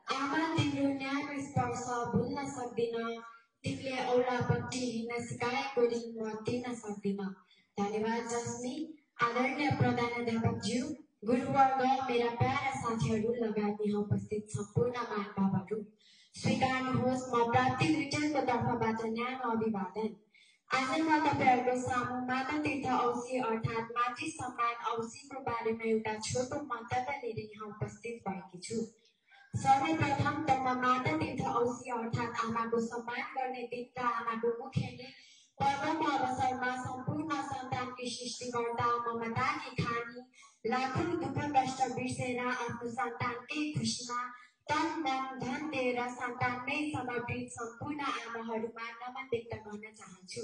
आमा तिम्रो न्यानो स्पर्श भुल्न सक्दिन, तिमीले औलापट्टि हिँड्न सिकाएको ऋण म तिर्न सक्दिन। धन्यवाद जस्मी, आदरणीय प्रधानाध्यापकज्यू, गुरुवर्ग, मेरा प्यारा साथीहरू लगायत यहाँ उपस्थित सम्पूर्ण महानुभावहरू, स्वीकार्नुहोस् म प्राप्ति रिटेलको तर्फबाट न्यानो अभिवादन। आज म तपाईहरुको सामु माता तीर्थ औसी अर्थात् मातृ सम्मान औसीको बारेमा एउटा छोटो मन्तव्य लिएर यहाँ उपस्थित भएकी छु। सर्वप्रथम त म माता तीर्थ औसी अर्थात् आमाको सम्मान गर्ने दिन र आमाको मुख्यले पर्वको अवसरमा सम्पूर्ण सन्तानकी सृष्टिकर्ता ममताकी खानी लाखौं दुःख कष्ट बिर्सेर आफ्नो सन्तानकै खुसीमा तन मन धन दिएर सन्तानमै समर्पित सम्पूर्ण आमाहरूमा नमन व्यक्त गर्न चाहन्छु।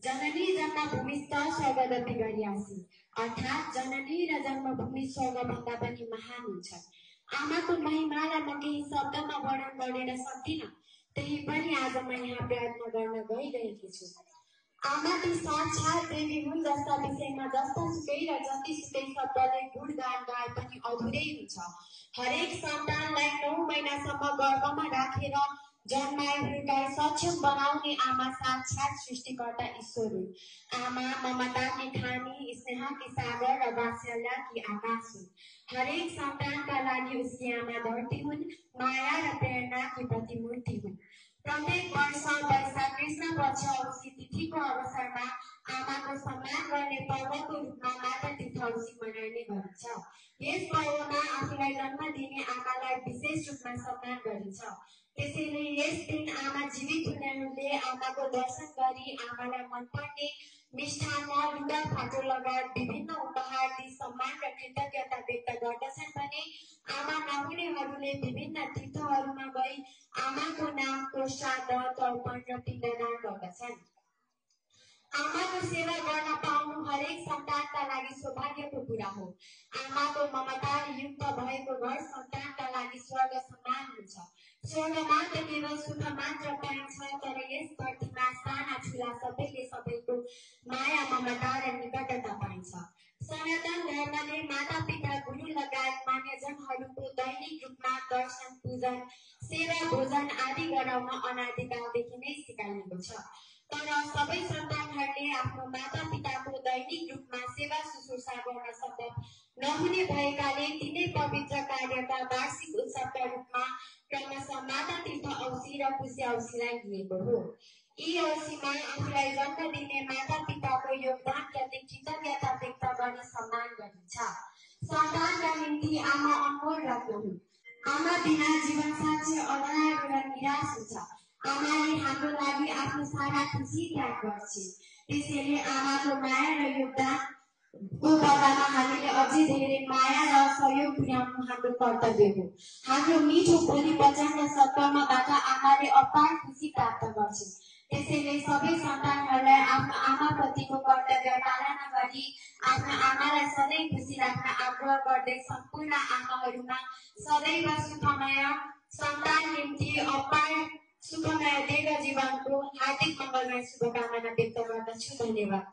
जननी जन्मभूमिस्थ स्वर्गदपि गरियासी अर्थात् जननी र जन्मभूमि स्वर्गभन्दा पनि महान हुन्छ। आमाको महिमालाई म केही शब्दमा वर्णन गर्न सक्दिनँ, त्यही पनि आज म यहाँ प्रयत्न गर्न गइरहेकी छु। आमा ती साक्षात् देवी हुन् जसका विषयमा जस्तासुकै र जतिसुकै शब्दले गुणगान गाए पनि अधुरै हुन्छ। हरेक सन्तानलाई 9 महिनासम्म गर्भमा राखेर जन्माए हुर्काए सक्षम बनाउने आमा साक्षात् सृष्टिकर्ता ईश्वर हुन्। आमा ममताकी खानी, स्नेहकी सागर र वात्सल्यकी आकाश हुन्। हरेक सन्तानका लागि उसकी आमा धरती हुन्, माया र प्रेरणाकी प्रतिमूर्ति हुन्। प्रत्येक वर्ष वैशाख कृष्ण पक्ष औसी तिथिको अवसरमा आमाको सम्मान गर्ने पर्वको रूपमा माता तीर्थ औसी मनाइने गरिन्छ। यस पर्वमा आफूलाई जन्म दिने आमालाई विशेष रूपमा सम्मान गरिन्छ। त्यसैले यस दिन आमा जीवित हुनेहरूले आमाको दर्शन गरी आमालाई मनपर्ने मिष्ठान्न, लुगा फाटो लगायत विभिन्न उपहार दिई सम्मान र कृतज्ञता व्यक्त गर्दछन् भने आमा नहुनेहरूले विभिन्न तीर्थहरूमा गई आमाको नामको श्राद्ध, तर्पण र पिण्डदान गर्दछन्। आमाको सेवा गर्न पाउनु हरेक सन्तानका लागि सौभाग्यको कुरा हो। आमाको ममताले युक्त भएको घर सन्तानका लागि स्वर्ग समान हुन्छ। स्वर्गमा त केवल सुख मात्र पाइन्छ, तर यस धरतीमा साना ठुला सबैले सबैको माया ममता र निकटता पाइन्छ। सनातन धर्मले माता पिता गुरु लगायत मान्यजनहरूको दैनिक रूपमा दर्शन, पूजन, सेवा, भोजन आदि गराउन अनादिकालदेखि नै सिकाइएको छ। तर सबै सन्तानहरूले आफ्नो माता पिताको दैनिक रूपमा सेवा शुश्रूषा गर्न सम्भव नहुने भएकाले तिनै पवित्र कार्यका वार्षिक उत्सवका रूपमा क्रमशः माता तीर्थ औसी र पुष्य औसीलाई लिएको हो। यी औसीमा आफूलाई जन्म दिने माता पिताको योगदानप्रति कृतज्ञता व्यक्त गरी सम्मान गरिन्छ। सन्तानका निम्ति आमा अनमोल रत्न हुन्। आमा बिना जीवन साँच्चै अँध्यारो र निराश हुन्छ। आमाले हाम्रो लागि आफ्नो सारा खुसी त्याग गर्छिन्। त्यसैले आमाको माया र योगदानको बदलामा हामीले अझै धेरै माया र सहयोग पुर्याउनु हाम्रो कर्तव्य हो। हाम्रो मिठो बोली वचन र सत्कर्मबाट आमाले अपार खुसी प्राप्त गर्छिन्। त्यसैले सबै सन्तानहरूलाई आफ्नो आमाप्रतिको कर्तव्य पालना गरी आफ्नो आमालाई सधैँ खुसी राख्न आग्रह गर्दै सम्पूर्ण आमाहरूमा सदैव सुखमय सन्तान निम्ति अपार सुखमय दीर्घ जीवनको हार्दिक मङ्गलमय शुभकामना व्यक्त गर्दछु। धन्यवाद।